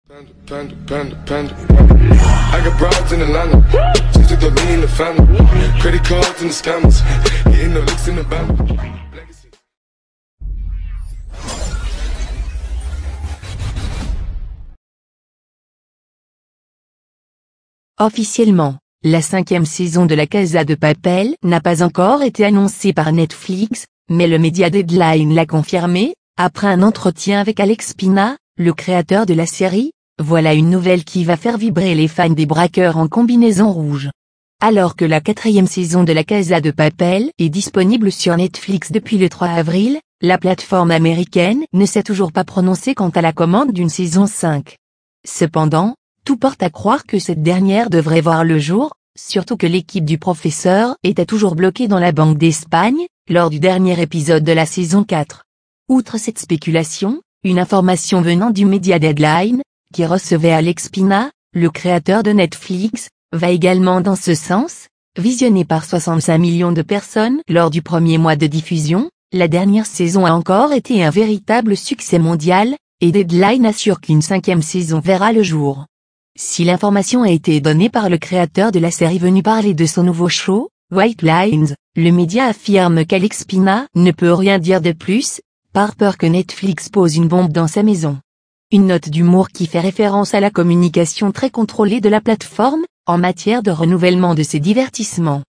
Panda, panda, panda. I got broads in Atlanta. Just to throw me in the family. Credit cards and the scammers. Getting no licks in the band. Legacy. Officiellement, la 5e saison de La Casa de Papel n'a pas encore été annoncée par Netflix, mais le média Deadline l'a confirmé, après un entretien avec Alex Pina, le créateur de la série. Voilà une nouvelle qui va faire vibrer les fans des braqueurs en combinaison rouge. Alors que la 4e saison de La Casa de Papel est disponible sur Netflix depuis le 3 avril, la plateforme américaine ne s'est toujours pas prononcée quant à la commande d'une saison 5. Cependant, tout porte à croire que cette dernière devrait voir le jour, surtout que l'équipe du professeur était toujours bloquée dans la Banque d'Espagne, lors du dernier épisode de la saison 4. Outre cette spéculation, une information venant du média Deadline, qui recevait Alex Pina, le créateur de Netflix, va également dans ce sens. Visionnée par 65 millions de personnes lors du premier mois de diffusion, la dernière saison a encore été un véritable succès mondial, et Deadline assure qu'une 5e saison verra le jour. Si l'information a été donnée par le créateur de la série venu parler de son nouveau show, White Lines, le média affirme qu'Alex Pina ne peut rien dire de plus, par peur que Netflix pose une bombe dans sa maison. Une note d'humour qui fait référence à la communication très contrôlée de la plateforme, en matière de renouvellement de ses divertissements.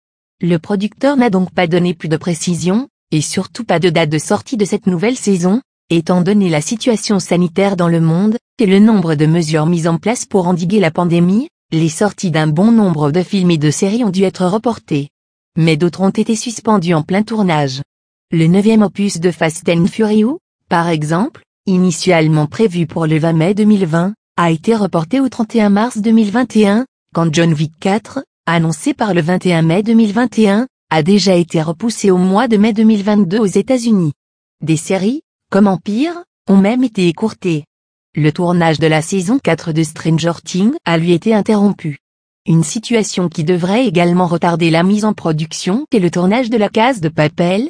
Le producteur n'a donc pas donné plus de précisions, et surtout pas de date de sortie de cette nouvelle saison, étant donné la situation sanitaire dans le monde, et le nombre de mesures mises en place pour endiguer la pandémie, les sorties d'un bon nombre de films et de séries ont dû être reportées. Mais d'autres ont été suspendues en plein tournage. Le 9e opus de Fast and Furious, par exemple, initialement prévu pour le 20 mai 2020, a été reporté au 31 mars 2021, quand John Wick 4, annoncé par le 21 mai 2021, a déjà été repoussé au mois de mai 2022 aux États-Unis. Des séries, comme Empire, ont même été écourtées. Le tournage de la saison 4 de Stranger Things a lui été interrompu. Une situation qui devrait également retarder la mise en production et le tournage de La Casa de Papel,